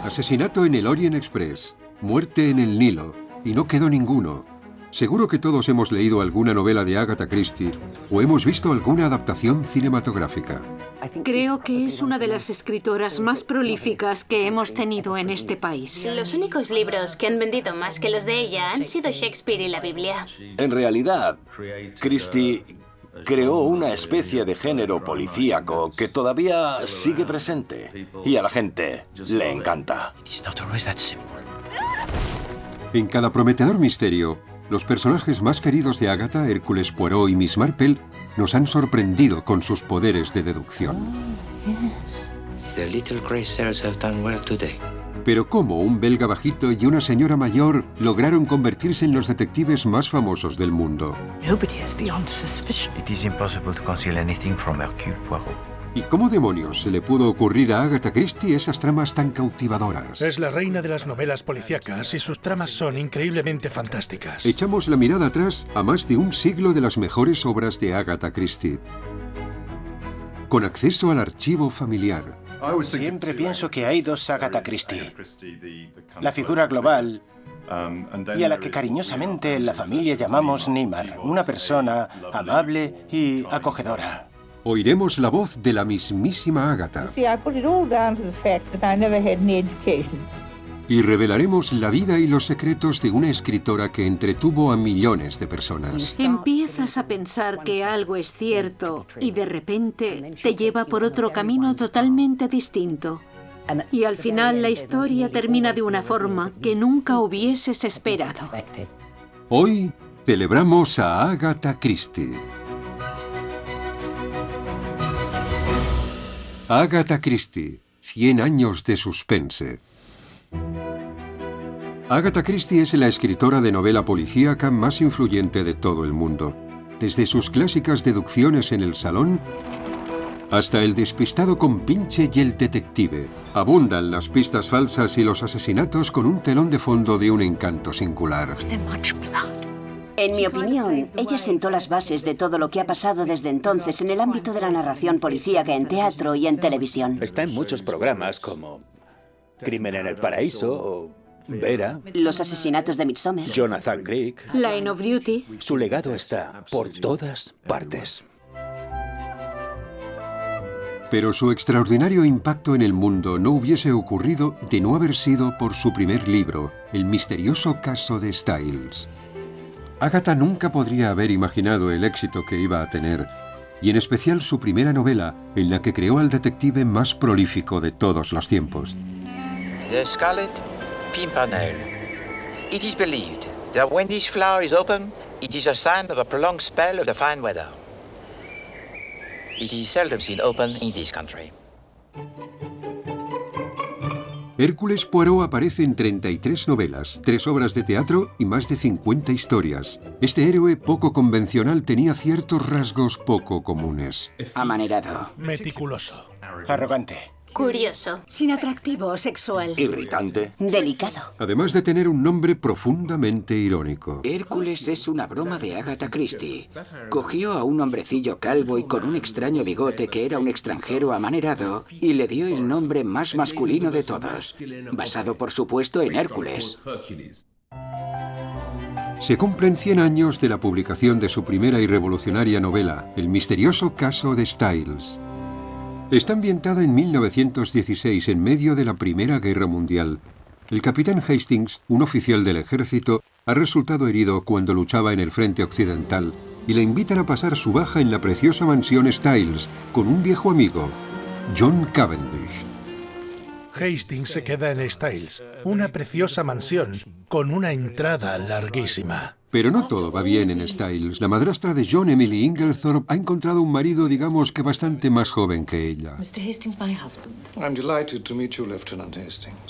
Asesinato en el Orient Express, muerte en el Nilo, y no quedó ninguno. Seguro que todos hemos leído alguna novela de Agatha Christie o hemos visto alguna adaptación cinematográfica. Creo que es una de las escritoras más prolíficas que hemos tenido en este país. Los únicos libros que han vendido más que los de ella han sido Shakespeare y la Biblia. En realidad, Christie creó una especie de género policíaco que todavía sigue presente y a la gente le encanta. En cada prometedor misterio, los personajes más queridos de Agatha, Hércules Poirot y Miss Marple, nos han sorprendido con sus poderes de deducción. Pero ¿cómo un belga bajito y una señora mayor lograron convertirse en los detectives más famosos del mundo? ¿Y cómo demonios se le pudo ocurrir a Agatha Christie esas tramas tan cautivadoras? Es la reina de las novelas policíacas y sus tramas son increíblemente fantásticas. Echamos la mirada atrás a más de un siglo de las mejores obras de Agatha Christie. Con acceso al archivo familiar. Siempre pienso que hay dos Agatha Christie. La figura global y a la que cariñosamente en la familia llamamos Neymar. Una persona amable y acogedora. Oiremos la voz de la mismísima Agatha. Y revelaremos la vida y los secretos de una escritora que entretuvo a millones de personas. Empiezas a pensar que algo es cierto y de repente te lleva por otro camino totalmente distinto. Y al final la historia termina de una forma que nunca hubieses esperado. Hoy celebramos a Agatha Christie. Agatha Christie, 100 años de suspense. Agatha Christie es la escritora de novela policíaca más influyente de todo el mundo. Desde sus clásicas deducciones en El Salón hasta El despistado compinche y El detective. Abundan las pistas falsas y los asesinatos con un telón de fondo de un encanto singular. En mi opinión, ella sentó las bases de todo lo que ha pasado desde entonces en el ámbito de la narración policíaca en teatro y en televisión. Está en muchos programas como Crimen en el Paraíso o Vera. Los asesinatos de Midsommar. Jonathan Creek. Line of Duty. Su legado está por todas partes. Pero su extraordinario impacto en el mundo no hubiese ocurrido de no haber sido por su primer libro, El misterioso caso de Styles. Agatha nunca podría haber imaginado el éxito que iba a tener, y en especial su primera novela, en la que creó al detective más prolífico de todos los tiempos. The Scarlet Pimpernel. It is believed that when this flower is open, it is a sign of a prolonged spell of the fine weather. It is seldom seen open in this country. Hércules Poirot aparece en 33 novelas, 3 obras de teatro y más de 50 historias. Este héroe poco convencional tenía ciertos rasgos poco comunes. Amanerado. Meticuloso. Arrogante. Curioso. Sin atractivo sexual. Irritante. Delicado. Además de tener un nombre profundamente irónico. Hércules es una broma de Agatha Christie. Cogió a un hombrecillo calvo y con un extraño bigote que era un extranjero amanerado y le dio el nombre más masculino de todos, basado por supuesto en Hércules. Se cumplen 100 años de la publicación de su primera y revolucionaria novela, El misterioso caso de Styles. Está ambientada en 1916, en medio de la Primera Guerra Mundial. El capitán Hastings, un oficial del ejército, ha resultado herido cuando luchaba en el frente occidental y le invitan a pasar su baja en la preciosa mansión Styles con un viejo amigo, John Cavendish. Hastings se queda en Styles, una preciosa mansión con una entrada larguísima. Pero no todo va bien en Styles. La madrastra de John, Emily Inglethorpe, ha encontrado un marido, digamos que bastante más joven que ella.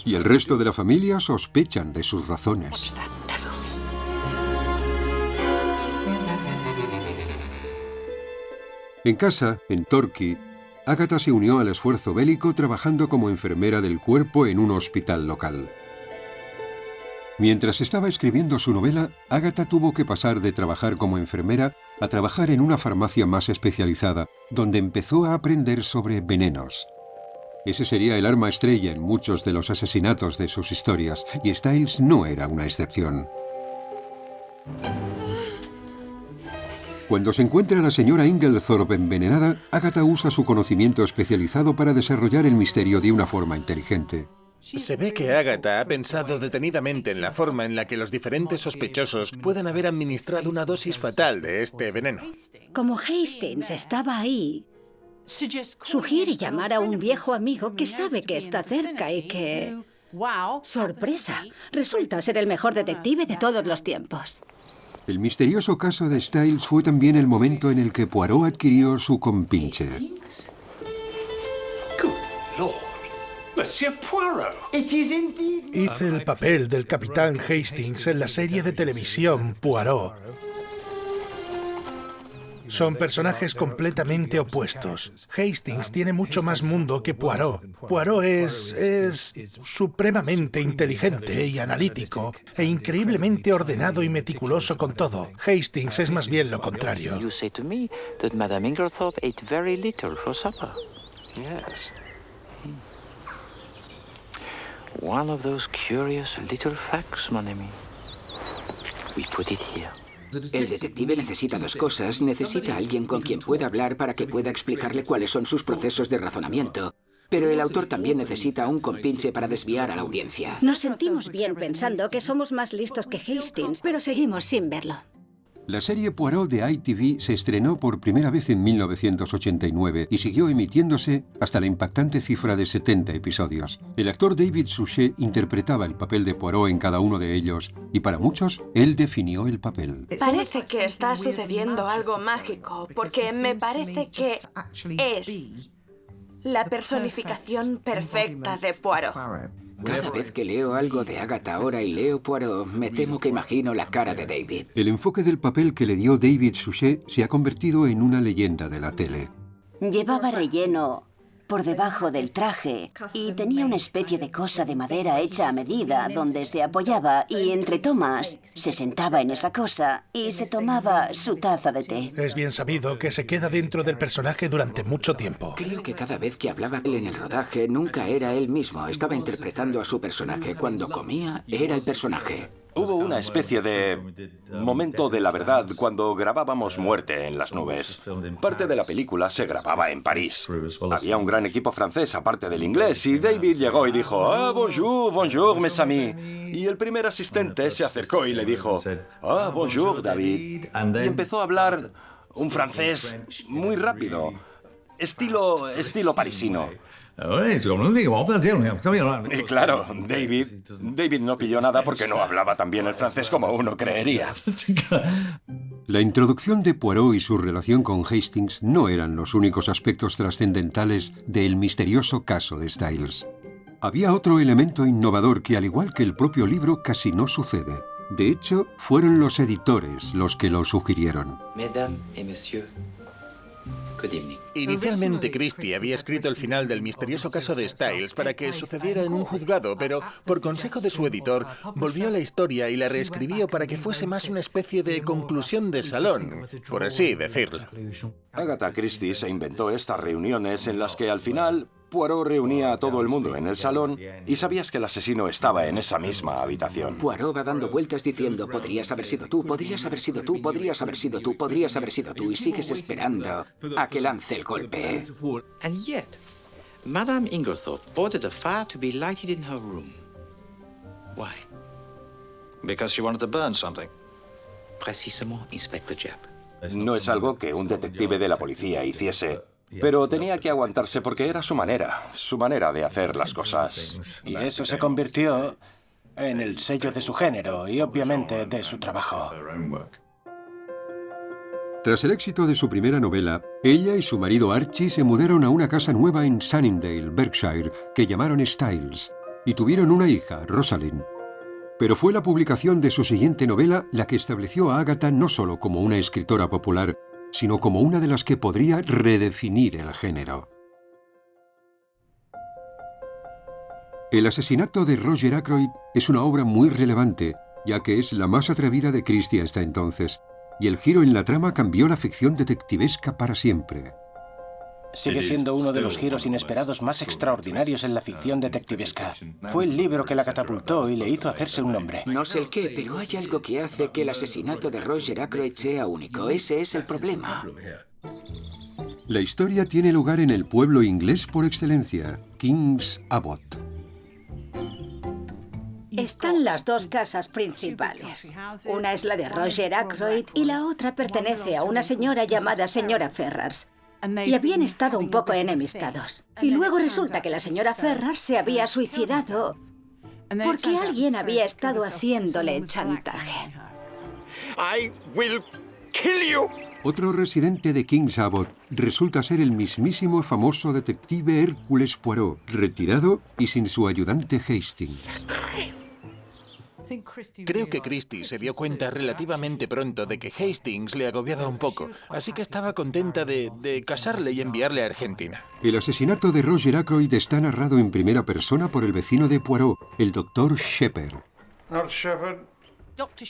Y el resto de la familia sospechan de sus razones. En casa, en Torquay, Agatha se unió al esfuerzo bélico trabajando como enfermera del cuerpo en un hospital local. Mientras estaba escribiendo su novela, Agatha tuvo que pasar de trabajar como enfermera a trabajar en una farmacia más especializada, donde empezó a aprender sobre venenos. Ese sería el arma estrella en muchos de los asesinatos de sus historias, y Styles no era una excepción. Cuando se encuentra a la señora Inglethorpe envenenada, Agatha usa su conocimiento especializado para desarrollar el misterio de una forma inteligente. Se ve que Agatha ha pensado detenidamente en la forma en la que los diferentes sospechosos puedan haber administrado una dosis fatal de este veneno. Como Hastings estaba ahí, sugiere llamar a un viejo amigo que sabe que está cerca y que... ¡sorpresa! Resulta ser el mejor detective de todos los tiempos. El misterioso caso de Styles fue también el momento en el que Poirot adquirió su compinche. Hice el papel del capitán Hastings en la serie de televisión Poirot. Son personajes completamente opuestos. Hastings tiene mucho más mundo que Poirot. Poirot es supremamente inteligente y analítico e increíblemente ordenado y meticuloso con todo. Hastings es más bien lo contrario. You say to me that Madame Inglethorpe ate very little for supper. Yes. One of those curious little facts, mon ami. We put it here. El detective necesita dos cosas. Necesita a alguien con quien pueda hablar para que pueda explicarle cuáles son sus procesos de razonamiento. Pero el autor también necesita un compinche para desviar a la audiencia. Nos sentimos bien pensando que somos más listos que Hastings, pero seguimos sin verlo. La serie Poirot de ITV se estrenó por primera vez en 1989 y siguió emitiéndose hasta la impactante cifra de 70 episodios. El actor David Suchet interpretaba el papel de Poirot en cada uno de ellos y para muchos, él definió el papel. Parece que está sucediendo algo mágico, porque me parece que es la personificación perfecta de Poirot. Cada vez que leo algo de Agatha ahora y leo Poirot, me temo que imagino la cara de David. El enfoque del papel que le dio David Suchet se ha convertido en una leyenda de la tele. Llevaba relleno por debajo del traje y tenía una especie de cosa de madera hecha a medida donde se apoyaba y entre tomas se sentaba en esa cosa y se tomaba su taza de té. Es bien sabido que se queda dentro del personaje durante mucho tiempo. Creo que cada vez que hablaba él en el rodaje nunca era él mismo. Estaba interpretando a su personaje. Cuando comía, era el personaje. Hubo una especie de momento de la verdad cuando grabábamos Muerte en las nubes. Parte de la película se grababa en París. Había un gran equipo francés aparte del inglés y David llegó y dijo «Ah, bonjour, bonjour, mes amis». Y el primer asistente se acercó y le dijo «Ah, bonjour, David». Y empezó a hablar un francés muy rápido, estilo parisino. Y claro, David no pilló nada porque no hablaba tan bien el francés como uno creería. La introducción de Poirot y su relación con Hastings no eran los únicos aspectos trascendentales del misterioso caso de Styles. Había otro elemento innovador que, al igual que el propio libro, casi no sucede. De hecho, fueron los editores los que lo sugirieron. Mesdames et messieurs, good evening. Inicialmente Christie había escrito el final del misterioso caso de Styles para que sucediera en un juzgado, pero por consejo de su editor volvió a la historia y la reescribió para que fuese más una especie de conclusión de salón, por así decirlo. Agatha Christie se inventó estas reuniones en las que al final Poirot reunía a todo el mundo en el salón y sabías que el asesino estaba en esa misma habitación. Poirot va dando vueltas diciendo podrías haber sido tú, podrías haber sido tú, podrías haber sido tú, podrías haber sido tú y sigues esperando a que lance el golpe. And yet, Madame Inglethorpe ordered a fire to be lighted in her room. Why? Because she wanted to burn something. Précisément, Inspector Japp. No es algo que un detective de la policía hiciese, pero tenía que aguantarse porque era su manera de hacer las cosas. Y eso se convirtió en el sello de su género y obviamente de su trabajo. Tras el éxito de su primera novela, ella y su marido Archie se mudaron a una casa nueva en Sunningdale, Berkshire, que llamaron Styles, y tuvieron una hija, Rosalind. Pero fue la publicación de su siguiente novela la que estableció a Agatha no solo como una escritora popular, sino como una de las que podría redefinir el género. El asesinato de Roger Ackroyd es una obra muy relevante, ya que es la más atrevida de Christie hasta entonces, y el giro en la trama cambió la ficción detectivesca para siempre. Sigue siendo uno de los giros inesperados más extraordinarios en la ficción detectivesca. Fue el libro que la catapultó y le hizo hacerse un nombre. No sé el qué, pero hay algo que hace que el asesinato de Roger Ackroyd sea único. Ese es el problema. La historia tiene lugar en el pueblo inglés por excelencia, King's Abbot. Están las dos casas principales. Una es la de Roger Ackroyd y la otra pertenece a una señora llamada señora Ferrars. Y habían estado un poco enemistados. Y luego resulta que la señora Ferrars se había suicidado porque alguien había estado haciéndole chantaje. I will kill you. Otro residente de King's Abbot resulta ser el mismísimo famoso detective Hércules Poirot, retirado y sin su ayudante Hastings. Creo que Christie se dio cuenta relativamente pronto de que Hastings le agobiaba un poco, así que estaba contenta de casarle y enviarle a Argentina. El asesinato de Roger Ackroyd está narrado en primera persona por el vecino de Poirot, el Dr. Shepherd.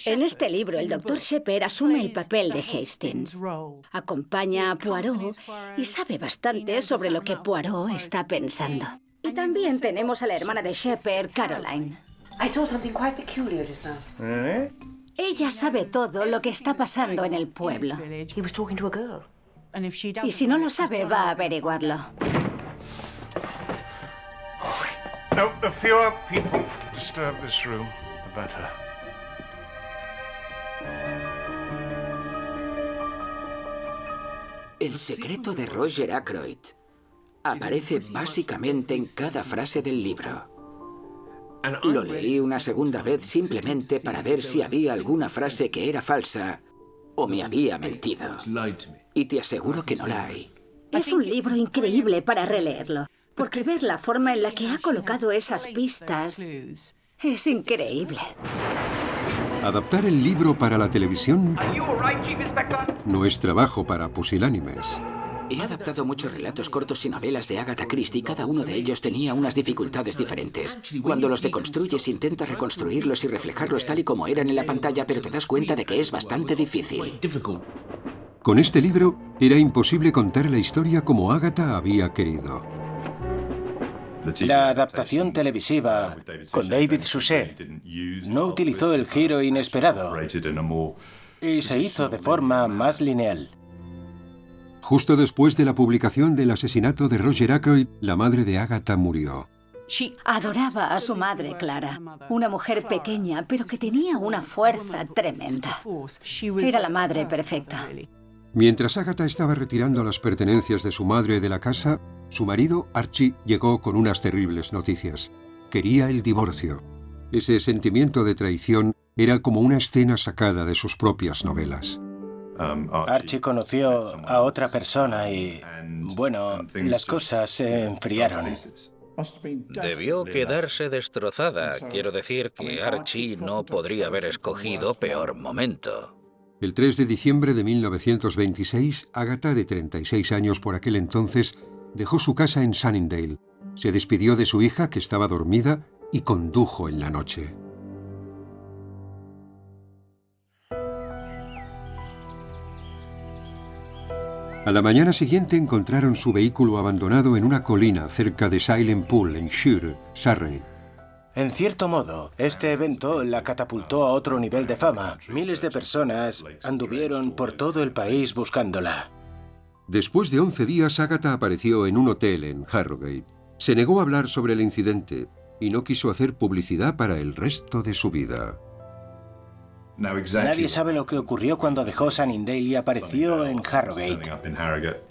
En este libro, el Dr. Shepherd asume el papel de Hastings. Acompaña a Poirot y sabe bastante sobre lo que Poirot está pensando. Y también tenemos a la hermana de Shepherd, Caroline. Ella sabe todo lo que está pasando en el pueblo. Y si no lo sabe, va a averiguarlo. No, the fewer people disturb this room, the better. El secreto de Roger Ackroyd aparece básicamente en cada frase del libro. Lo leí una segunda vez simplemente para ver si había alguna frase que era falsa o me había mentido. Y te aseguro que no la hay. Es un libro increíble para releerlo, porque ver la forma en la que ha colocado esas pistas es increíble. Adaptar el libro para la televisión no es trabajo para pusilánimes. He adaptado muchos relatos cortos y novelas de Agatha Christie. Cada uno de ellos tenía unas dificultades diferentes. Cuando los deconstruyes, intentas reconstruirlos y reflejarlos tal y como eran en la pantalla, pero te das cuenta de que es bastante difícil. Con este libro, era imposible contar la historia como Agatha había querido. La adaptación televisiva con David Suchet no utilizó el giro inesperado y se hizo de forma más lineal. Justo después de la publicación del asesinato de Roger Ackroyd, la madre de Agatha murió. Adoraba a su madre, Clara, una mujer pequeña, pero que tenía una fuerza tremenda. Era la madre perfecta. Mientras Agatha estaba retirando las pertenencias de su madre de la casa, su marido, Archie, llegó con unas terribles noticias. Quería el divorcio. Ese sentimiento de traición era como una escena sacada de sus propias novelas. Archie conoció a otra persona y, bueno, las cosas se enfriaron. Debió quedarse destrozada. Quiero decir que Archie no podría haber escogido peor momento. El 3 de diciembre de 1926, Agatha, de 36 años por aquel entonces, dejó su casa en Sunningdale, se despidió de su hija, que estaba dormida, y condujo en la noche. A la mañana siguiente encontraron su vehículo abandonado en una colina cerca de Silent Pool, en Shire, Surrey. En cierto modo, este evento la catapultó a otro nivel de fama. Miles de personas anduvieron por todo el país buscándola. Después de 11 días, Agatha apareció en un hotel en Harrogate. Se negó a hablar sobre el incidente y no quiso hacer publicidad para el resto de su vida. Nadie sabe lo que ocurrió cuando dejó Sunningdale y apareció en Harrogate.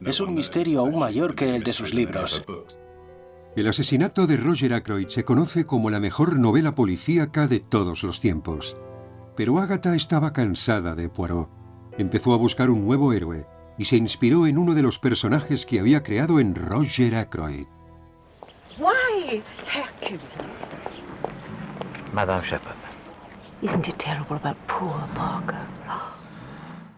Es un misterio aún mayor que el de sus libros. El asesinato de Roger Ackroyd se conoce como la mejor novela policíaca de todos los tiempos. Pero Agatha estaba cansada de Poirot. Empezó a buscar un nuevo héroe y se inspiró en uno de los personajes que había creado en Roger Ackroyd. Why, Hercule? Madame Shepherd. Isn't it terrible about poor Parker?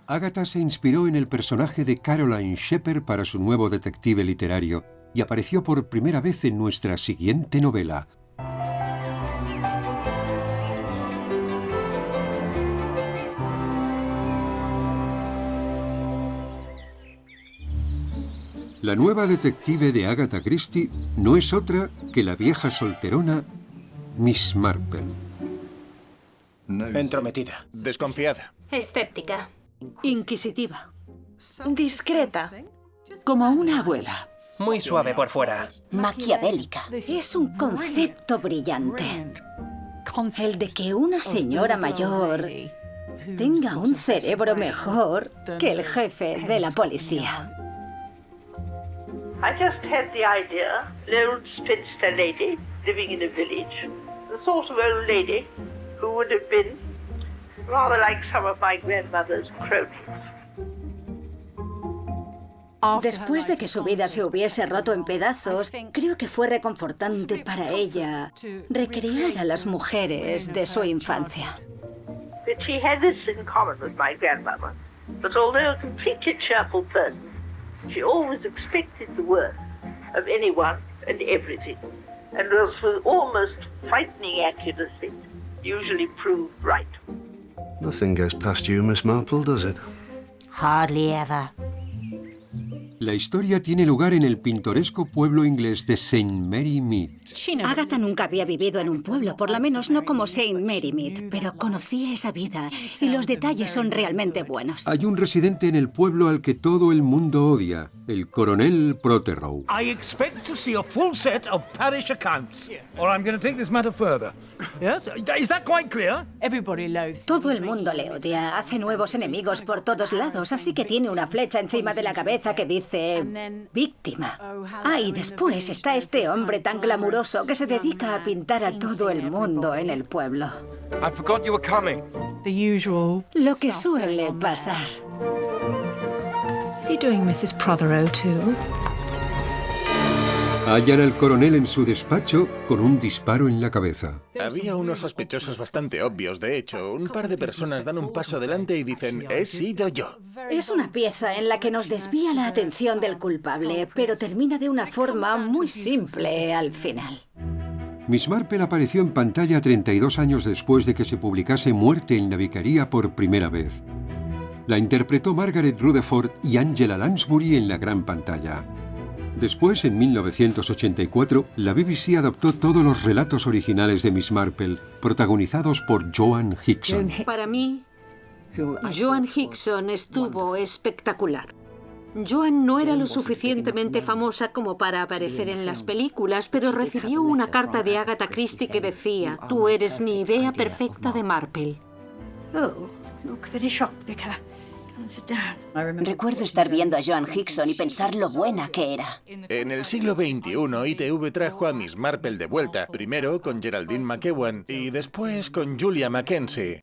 Agatha se inspiró en el personaje de Caroline Shepherd para su nuevo detective literario y apareció por primera vez en nuestra siguiente novela. La nueva detective de Agatha Christie no es otra que la vieja solterona Miss Marple. Entrometida. Desconfiada. Escéptica. Inquisitiva. Discreta. Como una abuela. Muy suave por fuera. Maquiavélica. Es un concepto brillante. El de que una señora mayor tenga un cerebro mejor que el jefe de la policía. I just had the idea, an old spinster lady living in a village, the sort of old lady who would have been rather like some of my grandmother's cronies. Después de que su vida se hubiese roto en pedazos, creo que fue reconfortante para ella recrear a las mujeres de su infancia. But she had this in common with my grandmother, that although a completely cheerful person, she always expected the worst of anyone and everything, and was with almost frightening accuracy usually proved right. Nothing goes past you, Miss Marple, does it? Hardly ever. La historia tiene lugar en el pintoresco pueblo inglés de St. Mary Mead. Agatha nunca había vivido en un pueblo, por lo menos no como St. Mary Mead, pero conocía esa vida y los detalles son realmente buenos. Hay un residente en el pueblo al que todo el mundo odia, el coronel Protheroe. I expect to see a full set of parish accounts, or I'm going to take this matter further. Yes? Is that quite clear? Todo el mundo le odia, hace nuevos enemigos por todos lados, así que tiene una flecha encima de la cabeza que dice víctima. Ah, y después está este hombre tan glamuroso que se dedica a pintar a todo el mundo en el pueblo. I forgot you were coming. Lo que suele pasar. Is he doing Mrs. Protheroe too? Hallan al coronel en su despacho con un disparo en la cabeza. Había unos sospechosos bastante obvios, de hecho. Un par de personas dan un paso adelante y dicen, he sido yo. Es una pieza en la que nos desvía la atención del culpable, pero termina de una forma muy simple al final. Miss Marple apareció en pantalla 32 años después de que se publicase Muerte en la Vicaría por primera vez. La interpretó Margaret Rutherford y Angela Lansbury en la gran pantalla. Después, en 1984, la BBC adaptó todos los relatos originales de Miss Marple, protagonizados por Joan Hickson. Para mí, Joan Hickson estuvo espectacular. Joan no era lo suficientemente famosa como para aparecer en las películas, pero recibió una carta de Agatha Christie que decía: «Tú eres mi idea perfecta de Marple». Oh, look very shocked, Vicar. Recuerdo estar viendo a Joan Hickson y pensar lo buena que era. En el siglo XXI, ITV trajo a Miss Marple de vuelta, primero con Geraldine McEwan y después con Julia Mackenzie.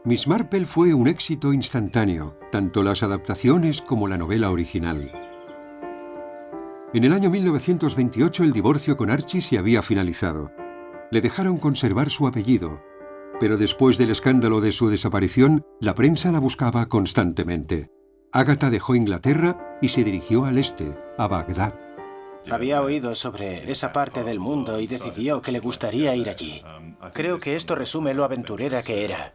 Miss Marple fue un éxito instantáneo, tanto las adaptaciones como la novela original. En el año 1928 el divorcio con Archie se había finalizado. Le dejaron conservar su apellido, pero después del escándalo de su desaparición, la prensa la buscaba constantemente. Agatha dejó Inglaterra y se dirigió al este, a Bagdad. Había oído sobre esa parte del mundo y decidió que le gustaría ir allí. Creo que esto resume lo aventurera que era.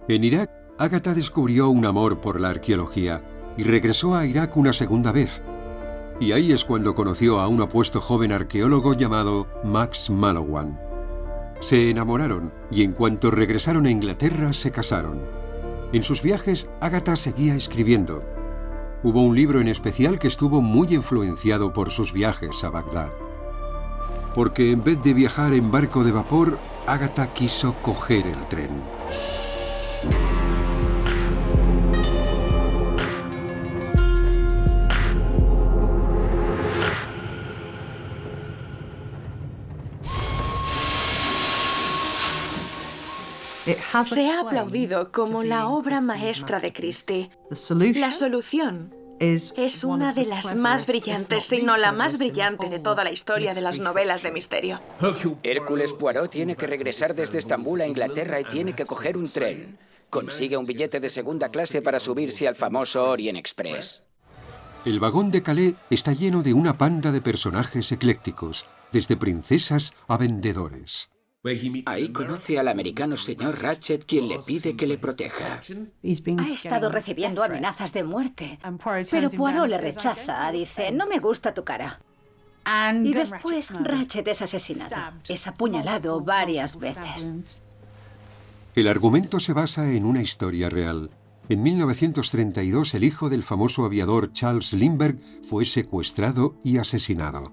En Irak, Agatha descubrió un amor por la arqueología y regresó a Irak una segunda vez. Y ahí es cuando conoció a un apuesto joven arqueólogo llamado Max Mallowan. Se enamoraron y en cuanto regresaron a Inglaterra se casaron. En sus viajes, Agatha seguía escribiendo. Hubo un libro en especial que estuvo muy influenciado por sus viajes a Bagdad. Porque en vez de viajar en barco de vapor, Agatha quiso coger el tren. Se ha aplaudido como la obra maestra de Christie. La solución es una de las más brillantes, si no la más brillante de toda la historia de las novelas de misterio. Hércules Poirot tiene que regresar desde Estambul a Inglaterra y tiene que coger un tren. Consigue un billete de segunda clase para subirse al famoso Orient Express. El vagón de Calais está lleno de una panda de personajes eclécticos, desde princesas a vendedores. Ahí conoce al americano señor Ratchet, quien le pide que le proteja. Ha estado recibiendo amenazas de muerte, pero Poirot le rechaza. Dice, no me gusta tu cara. Y después Ratchet es asesinado. Es apuñalado varias veces. El argumento se basa en una historia real. En 1932, el hijo del famoso aviador Charles Lindbergh fue secuestrado y asesinado.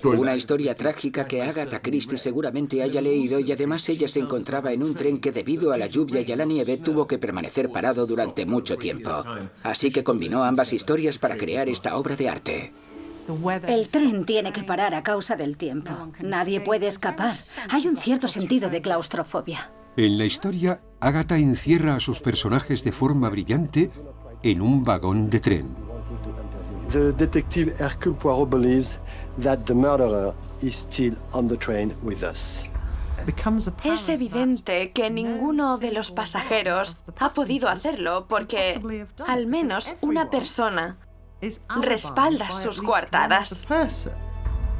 Una historia trágica que Agatha Christie seguramente haya leído, y además ella se encontraba en un tren que debido a la lluvia y a la nieve tuvo que permanecer parado durante mucho tiempo. Así que combinó ambas historias para crear esta obra de arte. El tren tiene que parar a causa del tiempo. Nadie puede escapar. Hay un cierto sentido de claustrofobia. En la historia, Agatha encierra a sus personajes de forma brillante en un vagón de tren. The detective Hercule Poirot believes that the murderer is still on the train with us. Es evidente que ninguno de los pasajeros ha podido hacerlo porque al menos una persona respalda sus coartadas.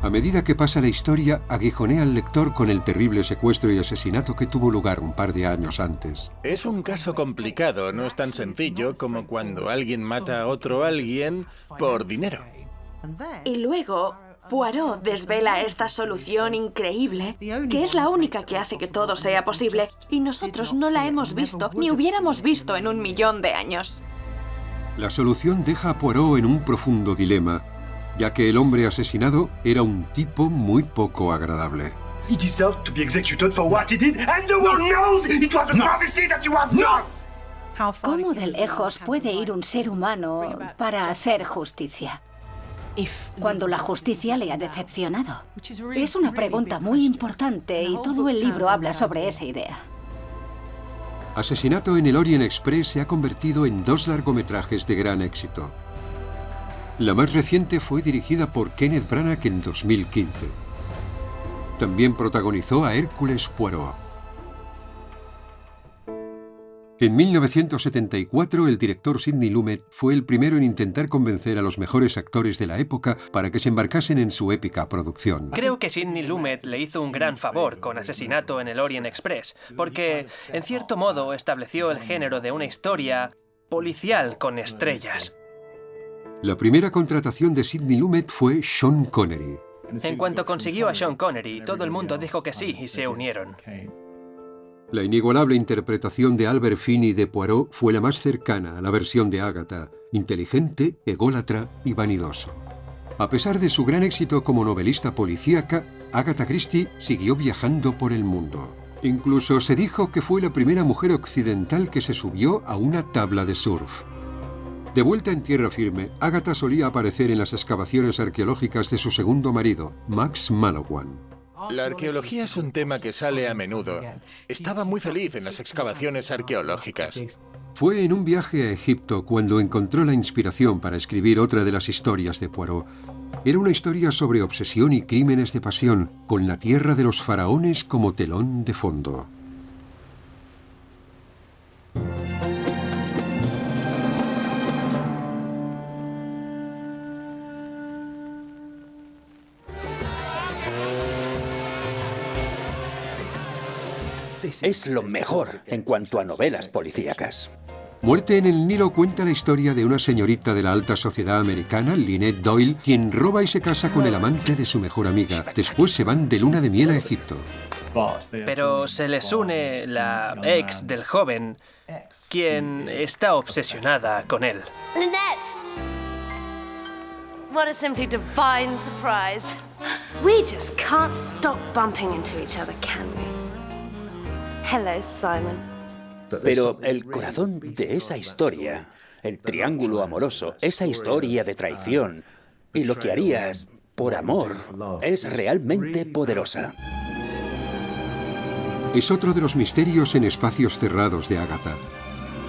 A medida que pasa la historia, aguijonea al lector con el terrible secuestro y asesinato que tuvo lugar un par de años antes. Es un caso complicado, no es tan sencillo como cuando alguien mata a otro alguien por dinero. Y luego, Poirot desvela esta solución increíble, que es la única que hace que todo sea posible, y nosotros no la hemos visto, ni hubiéramos visto en 1.000.000 de años. La solución deja a Poirot en un profundo dilema, ya que el hombre asesinado era un tipo muy poco agradable. He deserves to be executed for what he did, and the world knows it was a prophecy that he was not! ¿Cómo de lejos puede ir un ser humano para hacer justicia? Cuando la justicia le ha decepcionado. Es una pregunta muy importante y todo el libro habla sobre esa idea. Asesinato en el Orient Express se ha convertido en 2 largometrajes de gran éxito. La más reciente fue dirigida por Kenneth Branagh en 2015. También protagonizó a Hércules Poirot. En 1974, el director Sidney Lumet fue el primero en intentar convencer a los mejores actores de la época para que se embarcasen en su épica producción. Creo que Sidney Lumet le hizo un gran favor con Asesinato en el Orient Express, porque, en cierto modo, estableció el género de una historia policial con estrellas. La primera contratación de Sidney Lumet fue Sean Connery. En cuanto consiguió a Sean Connery, todo el mundo dijo que sí y se unieron. La inigualable interpretación de Albert Finney de Poirot fue la más cercana a la versión de Agatha, inteligente, ególatra y vanidoso. A pesar de su gran éxito como novelista policíaca, Agatha Christie siguió viajando por el mundo. Incluso se dijo que fue la primera mujer occidental que se subió a una tabla de surf. De vuelta en tierra firme, Agatha solía aparecer en las excavaciones arqueológicas de su segundo marido, Max Mallowan. La arqueología es un tema que sale a menudo. Estaba muy feliz en las excavaciones arqueológicas. Fue en un viaje a Egipto cuando encontró la inspiración para escribir otra de las historias de Poirot. Era una historia sobre obsesión y crímenes de pasión, con la tierra de los faraones como telón de fondo. Es lo mejor en cuanto a novelas policíacas. Muerte en el Nilo cuenta la historia de una señorita de la alta sociedad americana, Lynette Doyle, quien roba y se casa con el amante de su mejor amiga. Después se van de luna de miel a Egipto. Pero se les une la ex del joven, quien está obsesionada con él. Lynette! What a simply divine surprise. We just can't stop bumping into each other, can we? Hello, Simon. Pero el corazón de esa historia, el triángulo amoroso, esa historia de traición y lo que harías por amor, es realmente poderosa. Es otro de los misterios en espacios cerrados de Agatha.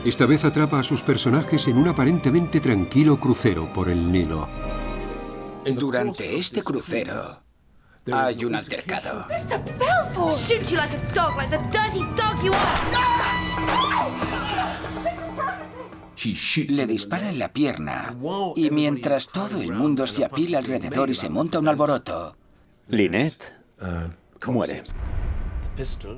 Esta vez atrapa a sus personajes en un aparentemente tranquilo crucero por el Nilo. Durante este crucero hay un altercado. Mr. Belfort! Shoot you like a dog, like the dirty dog you are! Le dispara en la pierna y mientras todo el mundo se apila alrededor y se monta un alboroto, Lynette muere.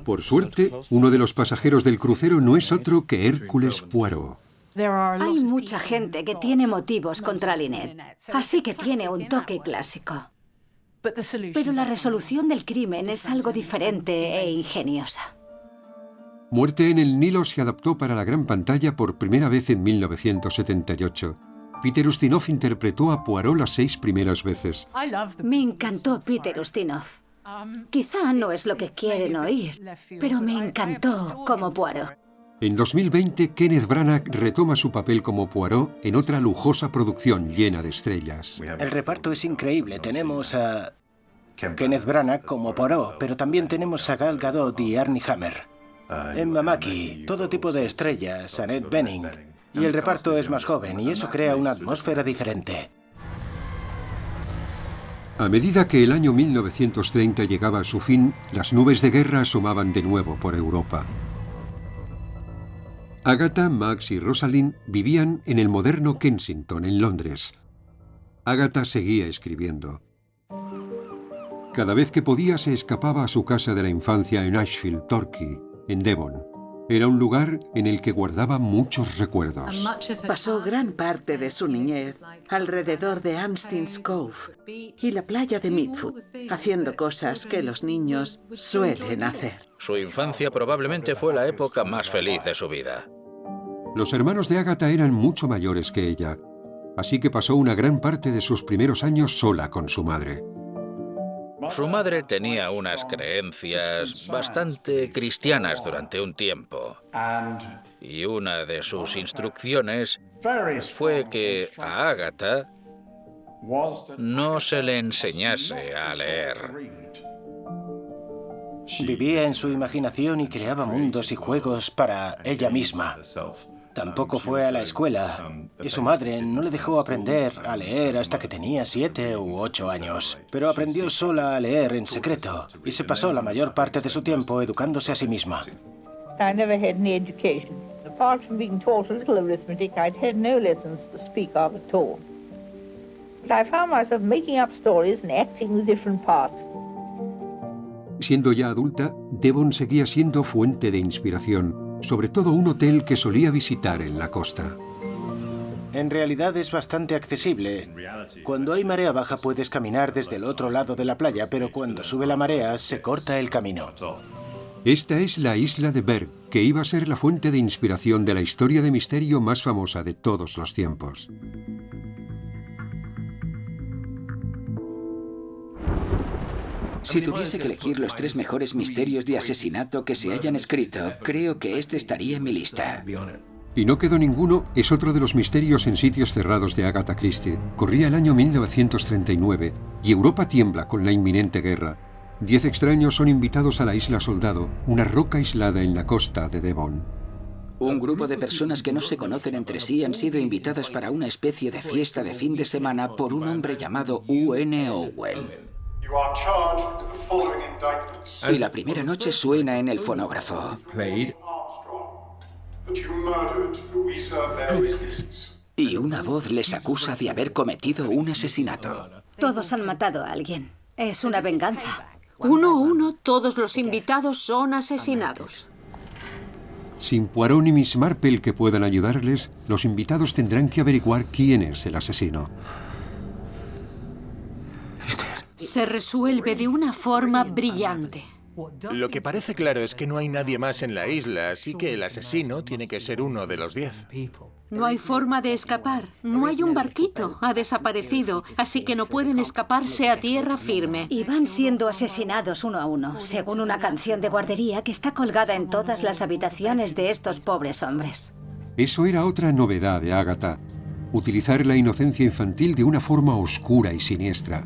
Por suerte, uno de los pasajeros del crucero no es otro que Hércules Poirot. Hay mucha gente que tiene motivos contra Lynette, así que tiene un toque clásico. Pero la resolución del crimen es algo diferente e ingeniosa. Muerte en el Nilo se adaptó para la gran pantalla por primera vez en 1978. Peter Ustinov interpretó a Poirot las 6 primeras veces. Me encantó Peter Ustinov. Quizá no es lo que quieren oír, pero me encantó como Poirot. En 2020, Kenneth Branagh retoma su papel como Poirot en otra lujosa producción llena de estrellas. El reparto es increíble. Tenemos a Kenneth Branagh como Poirot, pero también tenemos a Gal Gadot y Armie Hammer. Emma Mackey, todo tipo de estrellas, Annette Bening. Y el reparto es más joven y eso crea una atmósfera diferente. A medida que el año 1930 llegaba a su fin, las nubes de guerra asomaban de nuevo por Europa. Agatha, Max y Rosalind vivían en el moderno Kensington, en Londres. Agatha seguía escribiendo. Cada vez que podía se escapaba a su casa de la infancia en Ashfield, Torquay, en Devon. Era un lugar en el que guardaba muchos recuerdos. Pasó gran parte de su niñez alrededor de Anstins Cove y la playa de Midfoot, haciendo cosas que los niños suelen hacer. Su infancia probablemente fue la época más feliz de su vida. Los hermanos de Agatha eran mucho mayores que ella, así que pasó una gran parte de sus primeros años sola con su madre. Su madre tenía unas creencias bastante cristianas durante un tiempo. Y una de sus instrucciones fue que a Agatha no se le enseñase a leer. Vivía en su imaginación y creaba mundos y juegos para ella misma. Tampoco fue a la escuela y su madre no le dejó aprender a leer hasta que tenía 7 u 8 años. Pero aprendió sola a leer en secreto y se pasó la mayor parte de su tiempo educándose a sí misma. I never had any education. Apart from being taught a little arithmetic, I'd had no lessons to speak of at all. But I found myself making up stories and acting the different parts. Siendo ya adulta, Devon seguía siendo fuente de inspiración, sobre todo un hotel que solía visitar en la costa. En realidad es bastante accesible. Cuando hay marea baja puedes caminar desde el otro lado de la playa, pero cuando sube la marea se corta el camino. Esta es la isla de Berg, que iba a ser la fuente de inspiración de la historia de misterio más famosa de todos los tiempos. Si tuviese que elegir los 3 mejores misterios de asesinato que se hayan escrito, creo que este estaría en mi lista. Y no quedó ninguno, es otro de los misterios en sitios cerrados de Agatha Christie. Corría el año 1939 y Europa tiembla con la inminente guerra. 10 extraños son invitados a la Isla Soldado, una roca aislada en la costa de Devon. Un grupo de personas que no se conocen entre sí han sido invitadas para una especie de fiesta de fin de semana por un hombre llamado U.N. Owen. Y la primera noche suena en el fonógrafo. Y una voz les acusa de haber cometido un asesinato. Todos han matado a alguien. Es una venganza. 1 a 1, todos los invitados son asesinados. Sin Poirot ni Miss Marple que puedan ayudarles, los invitados tendrán que averiguar quién es el asesino. Se resuelve de una forma brillante. Lo que parece claro es que no hay nadie más en la isla, así que el asesino tiene que ser uno de los 10. No hay forma de escapar. No hay un barquito. Ha desaparecido, así que no pueden escaparse a tierra firme. Y van siendo asesinados 1 a 1, según una canción de guardería que está colgada en todas las habitaciones de estos pobres hombres. Eso era otra novedad de Agatha. Utilizar la inocencia infantil de una forma oscura y siniestra.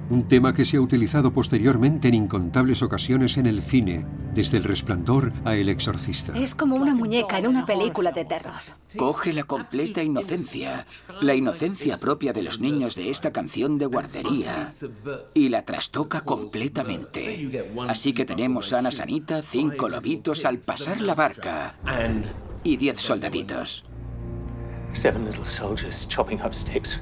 Un tema que se ha utilizado posteriormente en incontables ocasiones en el cine, desde El Resplandor a El Exorcista. Es como una muñeca en una película de terror. Coge la completa inocencia, la inocencia propia de los niños de esta canción de guardería, y la trastoca completamente. Así que tenemos a Ana Sanita, 5 lobitos al pasar la barca, y 10 soldaditos. 7 little soldiers chopping up sticks.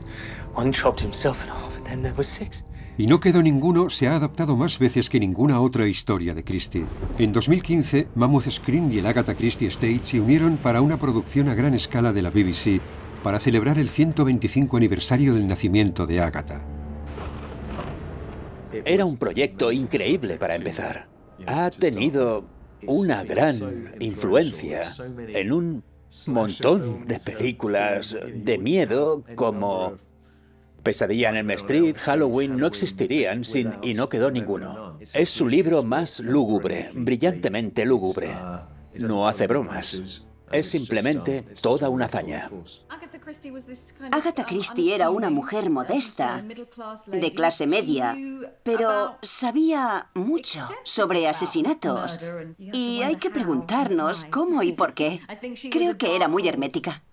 One chopped himself in half, and then there were 6. Y No quedó ninguno se ha adaptado más veces que ninguna otra historia de Christie. En 2015, Mammoth Screen y el Agatha Christie Estate se unieron para una producción a gran escala de la BBC para celebrar el 125 aniversario del nacimiento de Agatha. Era un proyecto increíble para empezar. Ha tenido una gran influencia en un montón de películas de miedo como Pesadilla en Elm Street, Halloween, no existirían sin Y no quedó ninguno. Es su libro más lúgubre, brillantemente lúgubre. No hace bromas. Es simplemente toda una hazaña. Agatha Christie era una mujer modesta, de clase media, pero sabía mucho sobre asesinatos. Y hay que preguntarnos cómo y por qué. Creo que era muy hermética.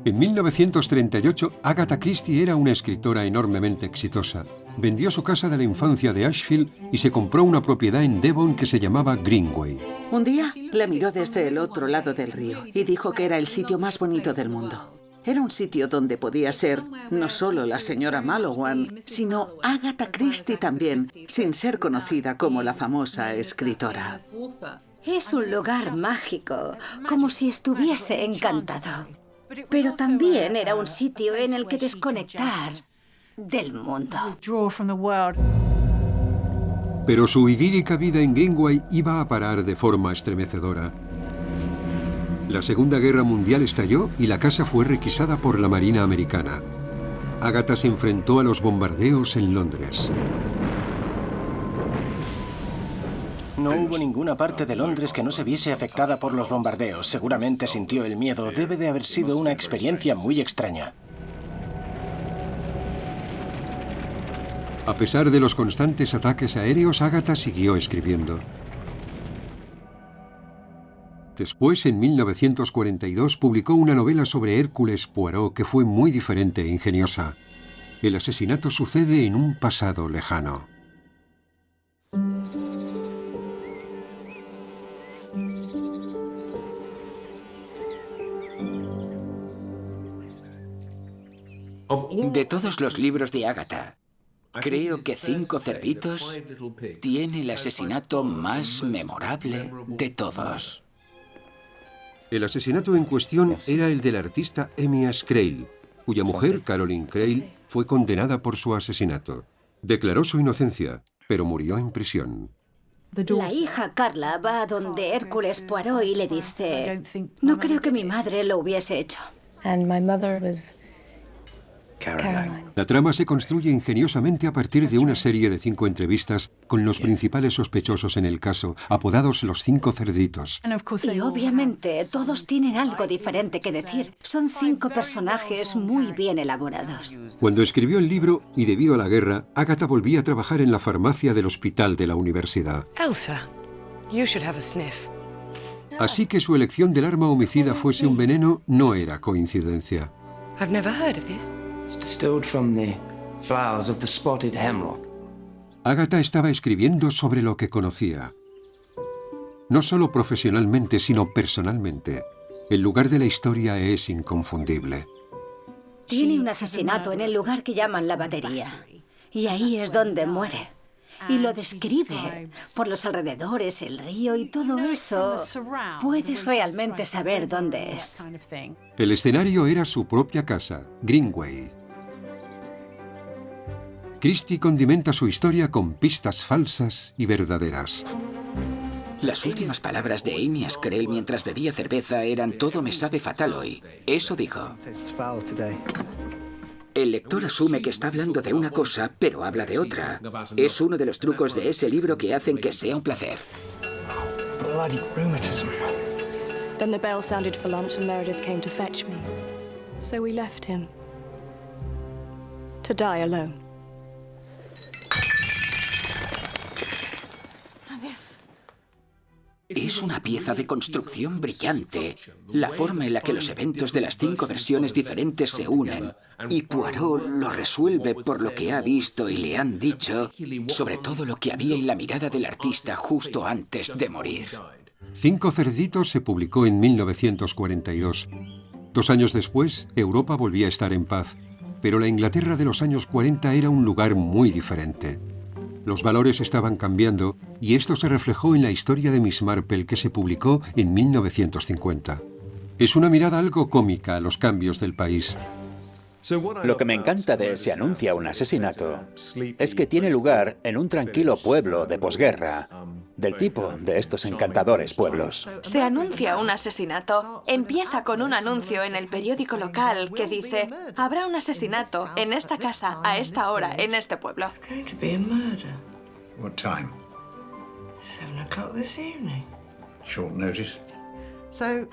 En 1938, Agatha Christie era una escritora enormemente exitosa. Vendió su casa de la infancia de Ashfield y se compró una propiedad en Devon que se llamaba Greenway. Un día la miró desde el otro lado del río y dijo que era el sitio más bonito del mundo. Era un sitio donde podía ser no solo la señora Malowan, sino Agatha Christie también, sin ser conocida como la famosa escritora. Es un lugar mágico, como si estuviese encantado. Pero también era un sitio en el que desconectar del mundo. Pero su idílica vida en Greenway iba a parar de forma estremecedora. La Segunda Guerra Mundial estalló y la casa fue requisada por la Marina americana. Agatha se enfrentó a los bombardeos en Londres. No hubo ninguna parte de Londres que no se viese afectada por los bombardeos. Seguramente sintió el miedo. Debe de haber sido una experiencia muy extraña. A pesar de los constantes ataques aéreos, Agatha siguió escribiendo. Después, en 1942, publicó una novela sobre Hércules Poirot que fue muy diferente e ingeniosa. El asesinato sucede en un pasado lejano. De todos los libros de Agatha, creo que Cinco cerditos tiene el asesinato más memorable de todos. El asesinato en cuestión era el del artista Amyas Creil, cuya mujer, Caroline Creil, fue condenada por su asesinato. Declaró su inocencia, pero murió en prisión. La hija Carla va a donde Hércules Poirot y le dice: no creo que mi madre lo hubiese hecho. Caroline. La trama se construye ingeniosamente a partir de una serie de 5 entrevistas con los principales sospechosos en el caso, apodados los 5 cerditos. Y obviamente todos tienen algo diferente que decir. Son 5 personajes muy bien elaborados. Cuando escribió el libro, y debido a la guerra, Agatha volvía a trabajar en la farmacia del hospital de la universidad. Elsa, you should have a sniff. Así que su elección del arma homicida fuese un veneno no era coincidencia. I've never heard of this. Distilled from the flowers of the spotted hemlock. Agatha estaba escribiendo sobre lo que conocía. No solo profesionalmente, sino personalmente. El lugar de la historia es inconfundible. Tiene un asesinato en el lugar que llaman la batería. Y ahí es donde muere. Y lo describe por los alrededores, el río y todo eso. Puedes realmente saber dónde es. El escenario era su propia casa, Greenway. Christie condimenta su historia con pistas falsas y verdaderas. Las últimas palabras de Amyas Creil mientras bebía cerveza eran: todo me sabe fatal hoy. Eso dijo. El lector asume que está hablando de una cosa, pero habla de otra. Es uno de los trucos de ese libro que hacen que sea un placer. Bloody rheumatism. Then the bell sounded for lunch and Meredith came to fetch me. So we left him. To die alone. Es una pieza de construcción brillante, la forma en la que los eventos de las 5 versiones diferentes se unen, y Poirot lo resuelve por lo que ha visto y le han dicho, sobre todo lo que había en la mirada del artista justo antes de morir. 5 cerditos se publicó en 1942. 2 años después, Europa volvía a estar en paz. pero la Inglaterra de los años 40 era un lugar muy diferente. Los valores estaban cambiando y esto se reflejó en la historia de Miss Marple que se publicó en 1950. Es una mirada algo cómica a los cambios del país. Lo que me encanta de Se anuncia un asesinato es que tiene lugar en un tranquilo pueblo de posguerra, del tipo de estos encantadores pueblos. Se anuncia un asesinato. Empieza con un anuncio en el periódico local que dice: habrá un asesinato en esta casa a esta hora en este pueblo. What time? 7 o'clock this evening. Short notice.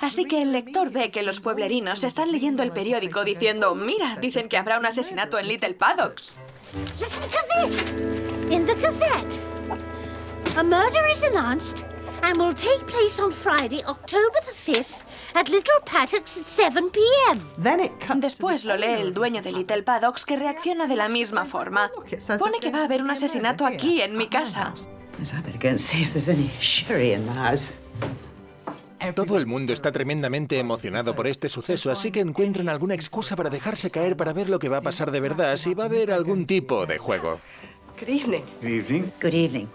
Así que el lector ve que los pueblerinos están leyendo el periódico diciendo: mira, dicen que habrá un asesinato en Little Paddocks. Listen to this. In the Gazette, a murder is announced and will take place on Friday, October the 5th, at Little Paddocks at 7 p.m. Después lo lee el dueño de Little Paddocks, que reacciona de la misma forma. Pone que va a haber un asesinato aquí, en mi casa. Todo el mundo está tremendamente emocionado por este suceso, así que encuentran alguna excusa para dejarse caer para ver lo que va a pasar de verdad, si va a haber algún tipo de juego. Good evening. Good evening. Good evening.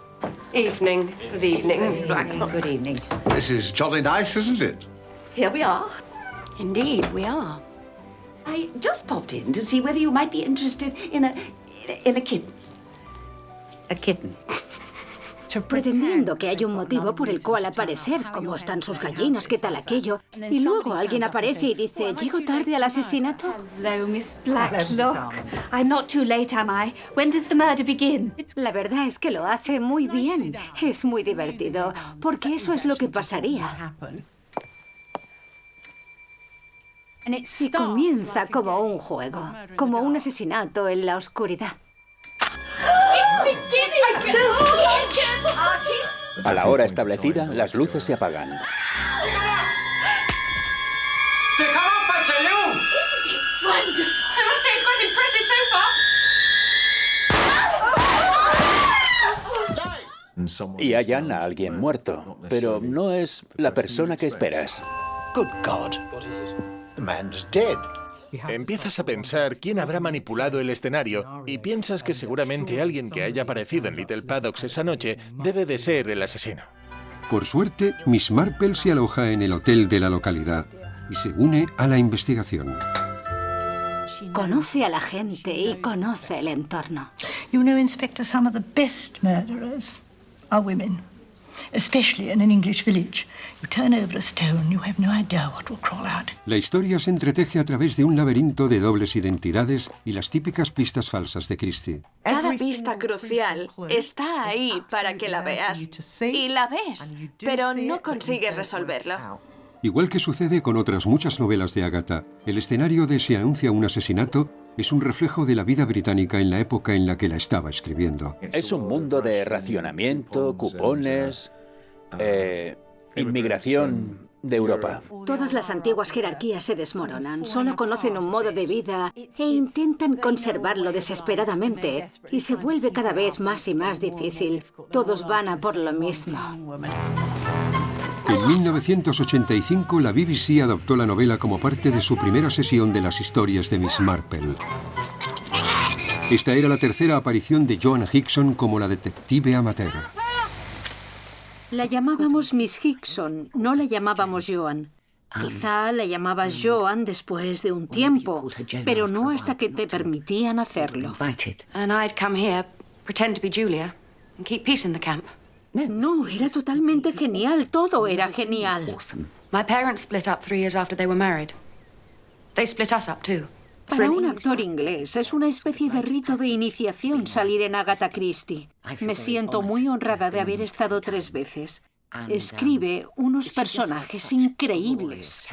Evening. Good evening, Miss Blacklock. Good evening. This is jolly nice, isn't it? Here we are. Indeed, we are. I just popped in to see whether you might be interested in a kitten. A kitten. Pretendiendo que hay un motivo por el cual aparecer, cómo están sus gallinas, qué tal aquello. Y luego alguien aparece y dice: ¿llego tarde al asesinato? Hello, Miss Blacklock. I'm not too late, am I? When does the murder begin? La verdad es que lo hace muy bien. Es muy divertido, porque eso es lo que pasaría. Y comienza como un juego, como un asesinato en la oscuridad. A la hora establecida, las luces se apagan. Y hallan a alguien muerto, pero no es la persona que esperas. Good God. The man's dead. Empiezas a pensar quién habrá manipulado el escenario y piensas que seguramente alguien que haya aparecido en Little Paddocks esa noche debe de ser el asesino. Por suerte, Miss Marple se aloja en el hotel de la localidad y se une a la investigación. Conoce a la gente y conoce el entorno. You know, Inspector, some of the best murderers are women, especially in an English village. You turn over a stone, you have no idea what will crawl out. La historia se entreteje a través de un laberinto de dobles identidades y las típicas pistas falsas de Christie. Cada pista crucial está ahí para que la veas. Y la ves, pero no consigues resolverlo. Igual que sucede con otras muchas novelas de Agatha, el escenario de Se anuncia un asesinato es un reflejo de la vida británica en la época en la que la estaba escribiendo. Es un mundo de racionamiento, cupones, inmigración de Europa. Todas las antiguas jerarquías se desmoronan, solo conocen un modo de vida e intentan conservarlo desesperadamente. Y se vuelve cada vez más y más difícil. Todos van a por lo mismo. En 1985, la BBC adoptó la novela como parte de su primera sesión de las historias de Miss Marple. Esta era la tercera aparición de Joanna Hickson como la detective amateur. La llamábamos Miss Hickson, no la llamábamos Joan. Quizá la llamabas Joan después de un tiempo, pero no hasta que te permitían hacerlo. And I'd come here, pretend to be Julia, and keep peace in the camp. No, era totalmente genial, todo era genial. My parents split up 3 years after they were married. They split us up too. Para un actor inglés es una especie de rito de iniciación salir en Agatha Christie. Me siento muy honrada de haber estado 3 veces. Escribe unos personajes increíbles.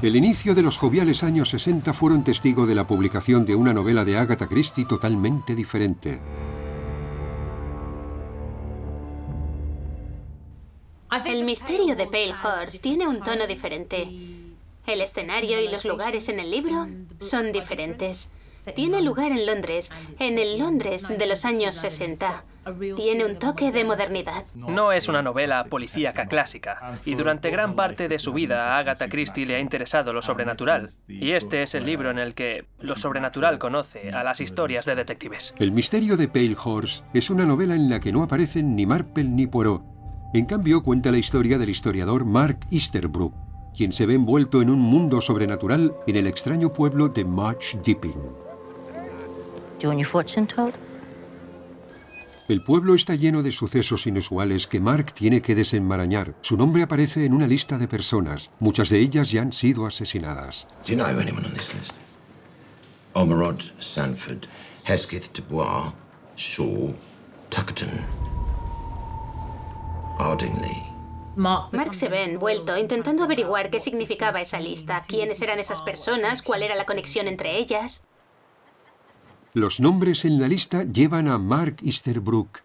El inicio de los joviales años 60 fueron testigo de la publicación de una novela de Agatha Christie totalmente diferente. El misterio de Pale Horse tiene un tono diferente. El escenario y los lugares en el libro son diferentes. Tiene lugar en Londres, en el Londres de los años 60. Tiene un toque de modernidad. No es una novela policíaca clásica, y durante gran parte de su vida a Agatha Christie le ha interesado lo sobrenatural. Y este es el libro en el que lo sobrenatural conoce a las historias de detectives. El misterio de Pale Horse es una novela en la que no aparecen ni Marple ni Poirot. En cambio, cuenta la historia del historiador Mark Easterbrook, quien se ve envuelto en un mundo sobrenatural en el extraño pueblo de Much Dipping. Do you want your fortune told? El pueblo está lleno de sucesos inusuales que Mark tiene que desenmarañar. Su nombre aparece en una lista de personas. Muchas de ellas ya han sido asesinadas. Do you know anyone on this list? Ormerod, Sanford, Hesketh, Dubois, Shaw, Tuckerton, Ardingly. Mark se ve envuelto intentando averiguar qué significaba esa lista, quiénes eran esas personas, cuál era la conexión entre ellas. Los nombres en la lista llevan a Mark Easterbrook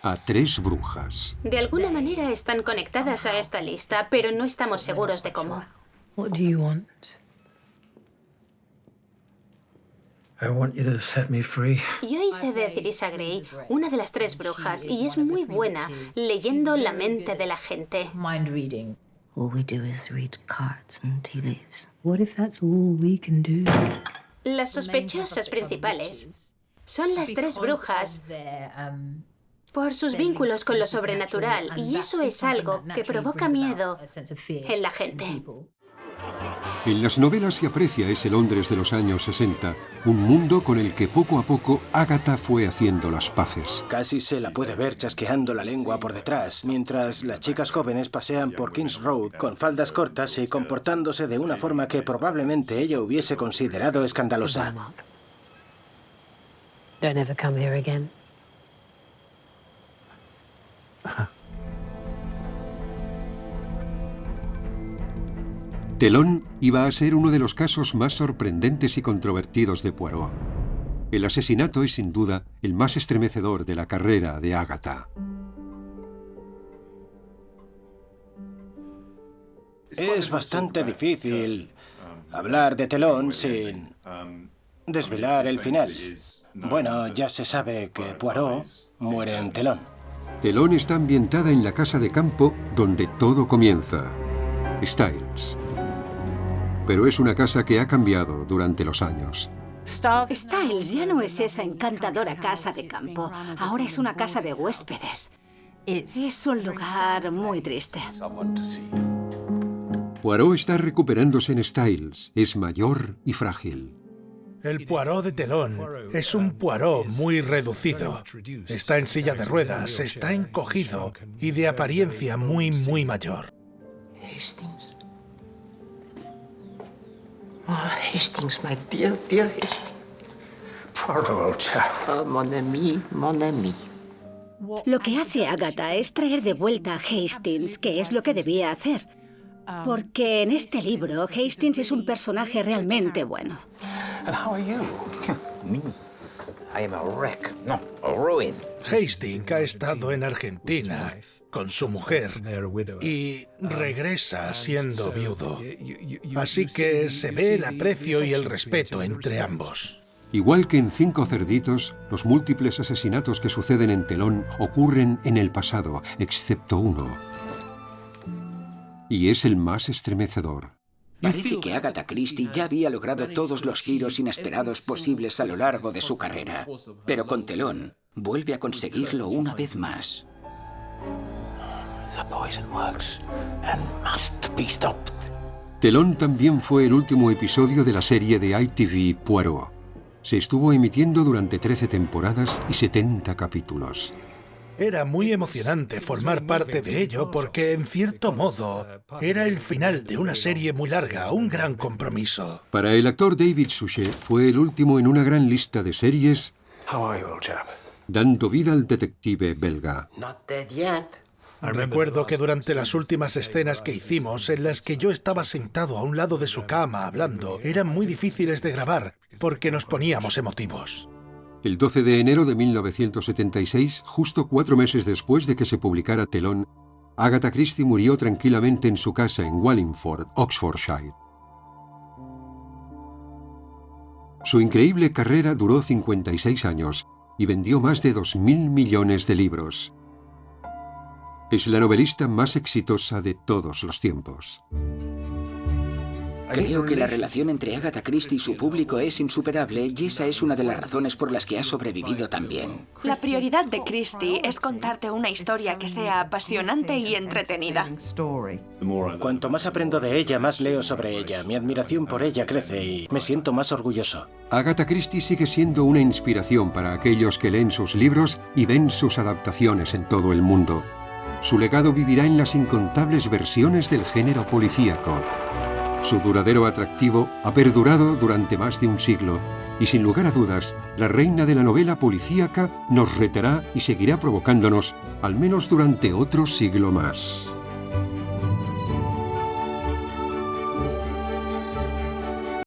a 3 brujas. De alguna manera están conectadas a esta lista, pero no estamos seguros de cómo. What do you want? I want you to set me free. Yo hice de Theresa Grey una de las 3 brujas y es muy buena leyendo la mente de la gente. Mind reading. All we do is read cards and tea leaves. What if that's all we can do? Las sospechosas principales son las 3 brujas por sus vínculos con lo sobrenatural, y eso es algo que provoca miedo en la gente. En las novelas se aprecia ese Londres de los años 60, un mundo con el que poco a poco Agatha fue haciendo las paces. Casi se la puede ver chasqueando la lengua por detrás, mientras las chicas jóvenes pasean por King's Road con faldas cortas y comportándose de una forma que probablemente ella hubiese considerado escandalosa. Don't ever come here again. Telón iba a ser uno de los casos más sorprendentes y controvertidos de Poirot. El asesinato es sin duda el más estremecedor de la carrera de Agatha. Es bastante difícil hablar de Telón sin desvelar el final. Bueno, ya se sabe que Poirot muere en Telón. Telón está ambientada en la casa de campo donde todo comienza, Styles. Pero es una casa que ha cambiado durante los años. Styles ya no es esa encantadora casa de campo. Ahora es una casa de huéspedes. Es un lugar muy triste. Poirot está recuperándose en Styles. Es mayor y frágil. El Poirot de Telón es un Poirot muy reducido. Está en silla de ruedas, está encogido y de apariencia muy mayor. Hastings. Oh, Hastings, my dear, dear Hastings. Poor old chap. Oh, mon ami, mon ami. Lo que hace Agatha es traer de vuelta a Hastings, que es lo que debía hacer. Porque en este libro, Hastings es un personaje realmente bueno. And how are you? Me. I am a wreck. No, a ruin. Hastings ha estado en Argentina con su mujer y regresa siendo viudo. Así que se ve el aprecio y el respeto entre ambos. Igual que en 5 cerditos, los múltiples asesinatos que suceden en Telón ocurren en el pasado, excepto uno. Y es el más estremecedor. Parece que Agatha Christie ya había logrado todos los giros inesperados posibles a lo largo de su carrera. Pero con Telón vuelve a conseguirlo una vez más. The poison works and must be stopped. Telón también fue el último episodio de la serie de ITV Poirot. Se estuvo emitiendo durante 13 temporadas y 70 capítulos. Era muy emocionante formar parte de ello porque, en cierto modo, era el final de una serie muy larga, un gran compromiso. Para el actor David Suchet fue el último en una gran lista de series, dando vida al detective belga. Not dead yet. Recuerdo que durante las últimas escenas que hicimos, en las que yo estaba sentado a un lado de su cama hablando, eran muy difíciles de grabar porque nos poníamos emotivos. El 12 de enero de 1976, justo 4 meses después de que se publicara Telón, Agatha Christie murió tranquilamente en su casa en Wallingford, Oxfordshire. Su increíble carrera duró 56 años y vendió más de 2.000 millones de libros. Es la novelista más exitosa de todos los tiempos. Creo que la relación entre Agatha Christie y su público es insuperable y esa es una de las razones por las que ha sobrevivido tan bien. La prioridad de Christie es contarte una historia que sea apasionante y entretenida. Cuanto más aprendo de ella, más leo sobre ella. Mi admiración por ella crece y me siento más orgulloso. Agatha Christie sigue siendo una inspiración para aquellos que leen sus libros y ven sus adaptaciones en todo el mundo. Su legado vivirá en las incontables versiones del género policíaco. Su duradero atractivo ha perdurado durante más de un siglo y, sin lugar a dudas, la reina de la novela policíaca nos retará y seguirá provocándonos, al menos durante otro siglo más.